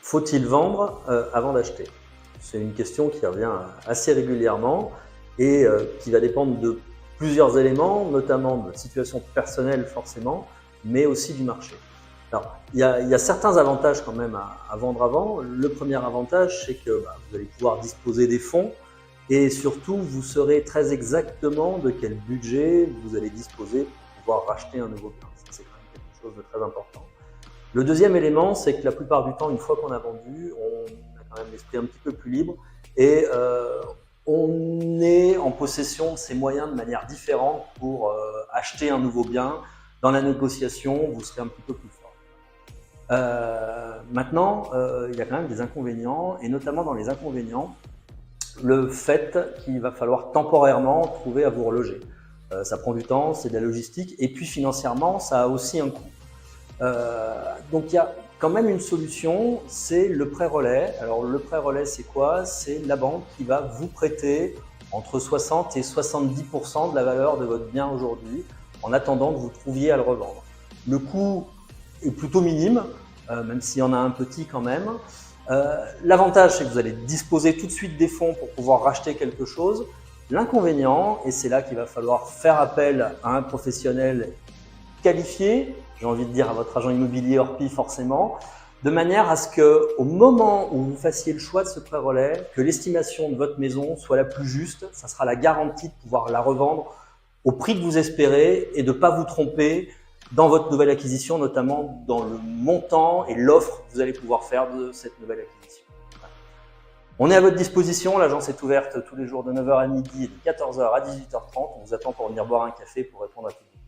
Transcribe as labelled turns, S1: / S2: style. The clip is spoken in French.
S1: Faut-il vendre avant d'acheter? C'est une question qui revient assez régulièrement et qui va dépendre de plusieurs éléments, notamment de votre situation personnelle forcément, mais aussi du marché. Alors, il y a certains avantages quand même à vendre avant. Le premier avantage, c'est que vous allez pouvoir disposer des fonds et surtout, vous saurez très exactement de quel budget vous allez disposer pour pouvoir racheter un nouveau bien. Ça, c'est quand même quelque chose de très important. Le deuxième élément, c'est que la plupart du temps, une fois qu'on a vendu, on a quand même l'esprit un petit peu plus libre et on est en possession de ses moyens de manière différente pour acheter un nouveau bien. Dans la négociation, vous serez un petit peu plus fort. Maintenant, il y a quand même des inconvénients et notamment dans les inconvénients, le fait qu'il va falloir temporairement trouver à vous reloger. Ça prend du temps, c'est de la logistique et puis financièrement, ça a aussi un coût. Donc il y a quand même une solution, c'est le prêt relais. Alors le prêt relais, c'est quoi? C'est la banque qui va vous prêter entre 60 et 70% de la valeur de votre bien aujourd'hui en attendant que vous trouviez à le revendre. Le coût est plutôt minime, même s'il y en a un petit quand même. L'avantage, c'est que vous allez disposer tout de suite des fonds pour pouvoir racheter quelque chose. L'inconvénient, et c'est là qu'il va falloir faire appel à un professionnel qualifié, j'ai envie de dire à votre agent immobilier Orpi forcément, de manière à ce qu'au moment où vous fassiez le choix de ce prêt relais, que l'estimation de votre maison soit la plus juste, ça sera la garantie de pouvoir la revendre au prix que vous espérez et de ne pas vous tromper dans votre nouvelle acquisition, notamment dans le montant et l'offre que vous allez pouvoir faire de cette nouvelle acquisition. On est à votre disposition, l'agence est ouverte tous les jours de 9h à midi et de 14h à 18h30. On vous attend pour venir boire un café pour répondre à toutes vos questions.